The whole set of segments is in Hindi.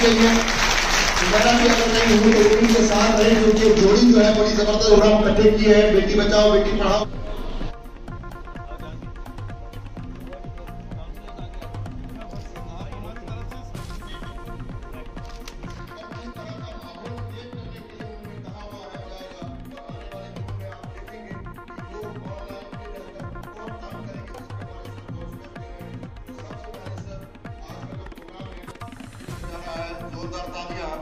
के लिए मैडम भी अगर नहीं हुई तो उनके साथ रहे, क्योंकि जोड़ी जो है बड़ी जबरदस्त प्रोग्राम इकट्ठे किए हैं, बेटी बचाओ बेटी पढ़ाओ। जोरदार तालियां।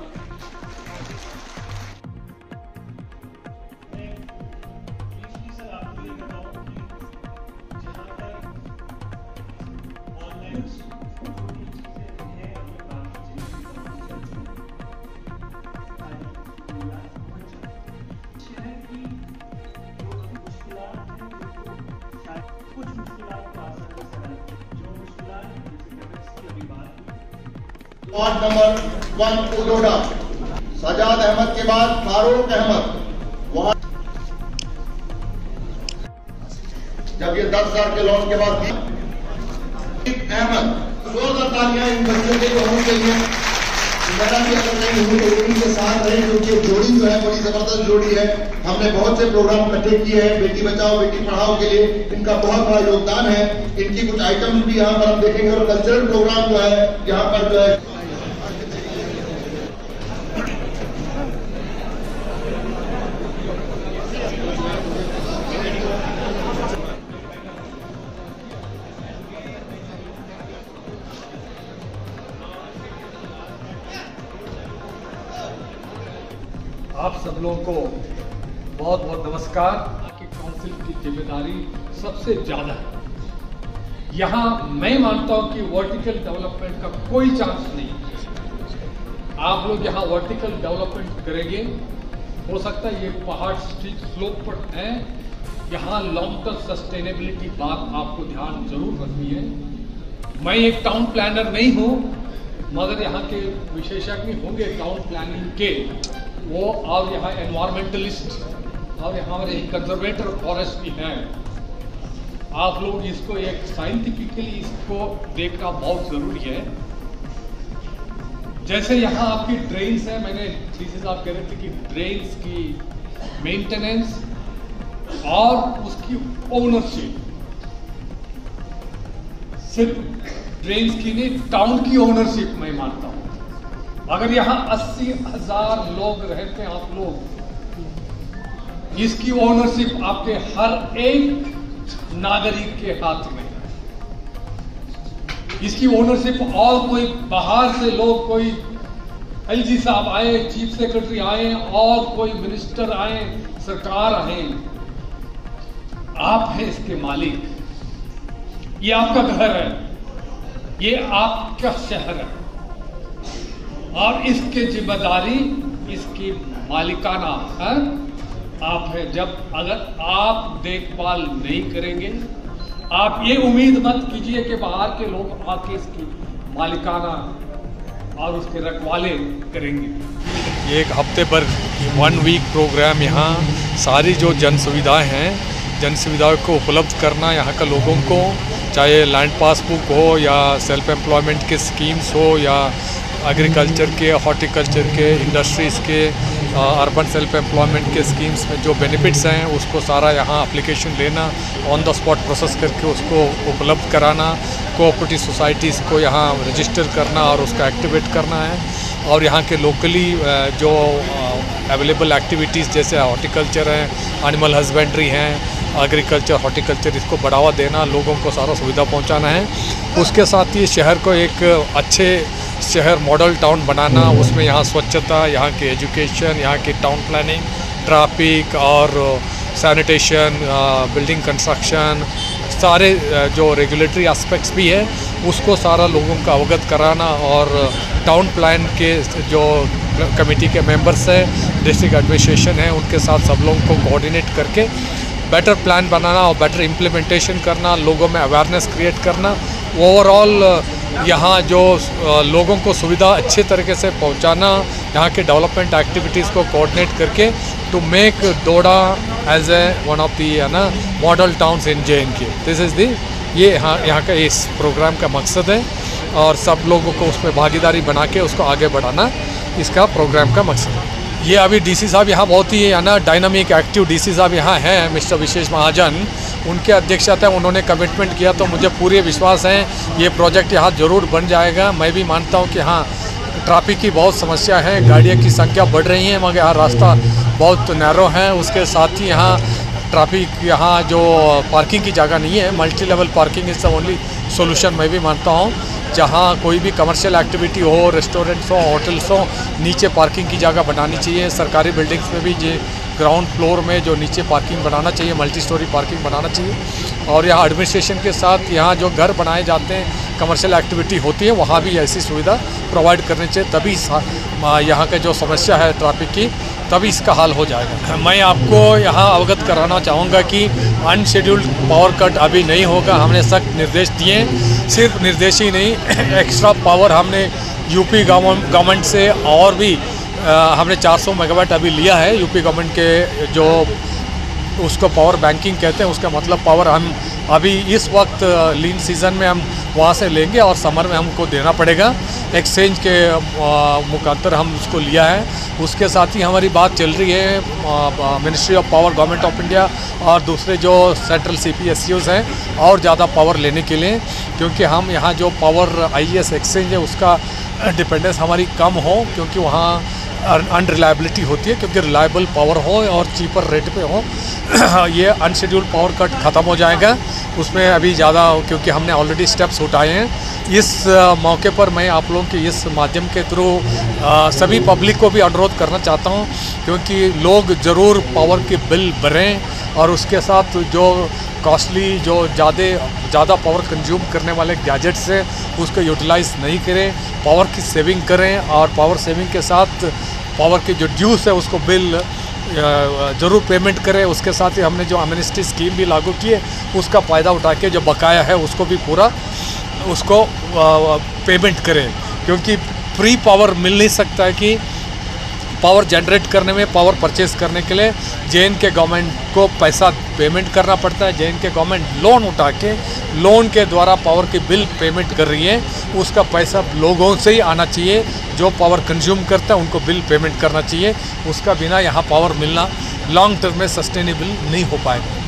वार्ड नंबर 1 उडोडा, सजाद अहमद के बाद फारूक अहमद, जब ये 10,000 के लॉन्च के बाद अहमद, जोरदार तालियां इन बच्चों के लोगों के लिए मैडम भी अगर नहीं हुई तो उनके साथ रहे, क्योंकि जोड़ी जो है बड़ी जबरदस्त जोड़ी है। हमने बहुत से प्रोग्राम इकट्ठे किए हैं बेटी बचाओ बेटी पढ़ाओ के लिए, इनका बहुत बड़ा योगदान है। इनकी कुछ आइटम्स भी यहाँ पर हम देखेंगे और कल्चरल प्रोग्राम जो है यहाँ पर जो है आप सब लोगों को बहुत बहुत नमस्कार। कि काउंसिल की जिम्मेदारी सबसे ज़्यादा है। यहाँ मैं मानता हूँ कि वर्टिकल डेवलपमेंट का कोई चांस नहीं है। आप लोग यहाँ वर्टिकल डेवलपमेंट करेंगे, हो सकता है ये पहाड़ स्टीप स्लोप पर है, यहाँ लॉन्ग टर्म सस्टेनेबिलिटी बात आपको ध्यान जरूर रखनी है। मैं एक टाउन प्लानर नहीं हूँ, मगर यहाँ के विशेषज्ञ होंगे टाउन प्लानिंग के, वो और यहाँ एनवायरमेंटलिस्ट और यहाँ कंजर्वेटर फॉरेस्ट भी हैं। आप लोग इसको एक साइंटिफिकली इसको देखना बहुत जरूरी है। जैसे यहाँ आपकी ड्रेन्स है, मैंने चीजें आप कह रहे थे कि ड्रेन्स की मेंटेनेंस और उसकी ओनरशिप, सिर्फ ड्रेन्स की नहीं, टाउन की ओनरशिप मैं मानता हूँ। अगर यहाँ 80,000 लोग रहते हैं, आप लोग इसकी ओनरशिप आपके हर एक नागरिक के हाथ में। इसकी ओनरशिप और कोई बाहर से लोग, कोई एलजी साहब आए, चीफ सेक्रेटरी आए और कोई मिनिस्टर आए, सरकार आए, आप हैं इसके मालिक। ये आपका घर है, ये आपका शहर है और इसकी जिम्मेदारी, इसकी मालिकाना है आप है। जब अगर आप देखभाल नहीं करेंगे, आप ये उम्मीद मत कीजिए कि बाहर के लोग आके इसकी मालिकाना और उसके रखवाले करेंगे। एक हफ्ते पर 1 वीक प्रोग्राम, यहाँ सारी जो जन सुविधाएं हैं, जन सुविधाओं को उपलब्ध करना यहाँ का लोगों को, चाहे लैंड पासबुक हो या सेल्फ एम्प्लॉयमेंट के स्कीम्स हो या एग्रीकल्चर के, हॉर्टिकल्चर के, इंडस्ट्रीज़ के, अर्बन सेल्फ एम्प्लॉयमेंट के स्कीम्स में जो बेनिफिट्स हैं उसको सारा यहाँ एप्लीकेशन लेना, ऑन द स्पॉट प्रोसेस करके उसको उपलब्ध कराना, कोऑपरेटिव सोसाइटीज़ को यहाँ रजिस्टर करना और उसका एक्टिवेट करना है। और यहाँ के लोकली जो अवेलेबल एक्टिविटीज़ जैसे हॉर्टिकल्चर हैं, एनिमल हस्बेंड्री हैं, एग्रीकल्चर, हॉर्टिकल्चर, इसको बढ़ावा देना, लोगों को सारा सुविधा पहुँचाना है। उसके साथ ही शहर को एक अच्छे शहर मॉडल टाउन बनाना, उसमें यहाँ स्वच्छता, यहाँ की एजुकेशन, यहाँ की टाउन प्लानिंग, ट्रैफिक और सैनिटेशन, बिल्डिंग कंस्ट्रक्शन, सारे जो रेगुलेटरी एस्पेक्ट्स भी है उसको सारा लोगों को अवगत कराना। और टाउन प्लान के जो कमेटी के मेंबर्स हैं, डिस्ट्रिक्ट एडमिनिस्ट्रेशन है, उनके साथ सब लोगों को कोऑर्डिनेट करके बेटर प्लान बनाना और बेटर इम्प्लीमेंटेशन करना, लोगों में अवेयरनेस क्रिएट करना। ओवरऑल यहाँ जो लोगों को सुविधा अच्छे तरीके से पहुँचाना, यहाँ के डेवलपमेंट एक्टिविटीज़ को कोऑर्डिनेट करके to make Doda as a one of the model towns in JNK। This is the, ये यहाँ का इस प्रोग्राम का मकसद है। और सब लोगों को उसमें भागीदारी बना के उसको आगे बढ़ाना इसका प्रोग्राम का मकसद है। ये अभी डीसी साहब यहाँ बहुत ही है ना डायनामिक एक्टिव डीसी साहब यहाँ हैं, मिस्टर विशेष महाजन, उनके अध्यक्षता उन्होंने कमिटमेंट किया, तो मुझे पूरे विश्वास है ये प्रोजेक्ट यहाँ ज़रूर बन जाएगा। मैं भी मानता हूँ कि हाँ ट्रैफिक की बहुत समस्या है, गाड़ियों की संख्या बढ़ रही है, मगर यहाँ रास्ता बहुत नैरो है। उसके साथ ही यहाँ ट्रैफिक यहाँ जो पार्किंग की जगह नहीं है, multi level parking is the only solution मैं भी मानता हूँ। जहाँ कोई भी कमर्शियल एक्टिविटी हो, रेस्टोरेंट्स हो, होटल्स हो, नीचे पार्किंग की जगह बनानी चाहिए। सरकारी बिल्डिंग्स में भी ये ग्राउंड फ्लोर में जो नीचे पार्किंग बनाना चाहिए, मल्टी स्टोरी पार्किंग बनाना चाहिए। और यहाँ एडमिनिस्ट्रेशन के साथ यहाँ जो घर बनाए जाते हैं, कमर्शियल एक्टिविटी होती है, वहाँ भी ऐसी सुविधा प्रोवाइड करनी चाहिए, तभी यहाँ का जो समस्या है ट्रैफिक की तभी इसका हल हो जाएगा। मैं आपको यहाँ अवगत कराना चाहूँगा कि अनशेड्यूल्ड पावर कट अभी नहीं होगा। हमने सख्त निर्देश दिए, सिर्फ निर्देश ही नहीं, एक्स्ट्रा पावर हमने यूपी गवर्नमेंट से और भी हमने 400 मेगावाट अभी लिया है यूपी गवर्नमेंट के, जो उसको पावर बैंकिंग कहते हैं। उसका मतलब पावर हम अभी इस वक्त लीन सीज़न में हम वहाँ से लेंगे और समर में हमको देना पड़ेगा। एक्सचेंज के मुखांतर हम उसको लिया है। उसके साथ ही हमारी बात चल रही है ministry of power, government of India और दूसरे जो सेंट्रल CPSUs हैं और ज़्यादा पावर लेने के लिए, क्योंकि हम यहाँ जो पावर IES एक्सचेंज है उसका डिपेंडेंस हमारी कम हो, क्योंकि वहाँ अनरिलायबिलिटी होती है, क्योंकि रिलायबल पावर हो और चीपर रेट पे हो। ये अनशेड्यूल्ड पावर कट ख़त्म हो जाएगा उसमें अभी ज़्यादा, क्योंकि हमने ऑलरेडी स्टेप्स उठाए हैं। इस मौके पर मैं आप लोगों के इस माध्यम के थ्रू सभी पब्लिक को भी अनुरोध करना चाहता हूं, क्योंकि लोग ज़रूर पावर के बिल भरें और उसके साथ जो कॉस्टली, जो ज़्यादा पावर कंज्यूम करने वाले गैजेट्स हैं उसको यूटिलाइज़ नहीं करें, पावर की सेविंग करें। और पावर सेविंग के साथ पावर के जो ड्यूज़ है उसको बिल ज़रूर पेमेंट करें। उसके साथ ही हमने जो एमनेस्टी स्कीम भी लागू की है उसका फ़ायदा उठा के जो बकाया है उसको भी पूरा उसको पेमेंट करें, क्योंकि फ्री पावर मिल नहीं सकता है। कि पावर जनरेट करने में, पावर परचेस करने के लिए JNK गवर्नमेंट को पैसा पेमेंट करना पड़ता है। JNK गवर्नमेंट लोन उठा के, लोन के द्वारा पावर की बिल पेमेंट कर रही है, उसका पैसा लोगों से ही आना चाहिए। जो पावर कंज्यूम करता है उनको बिल पेमेंट करना चाहिए, उसका बिना यहाँ पावर मिलना लॉन्ग टर्म में सस्टेनेबल नहीं हो पाएगा।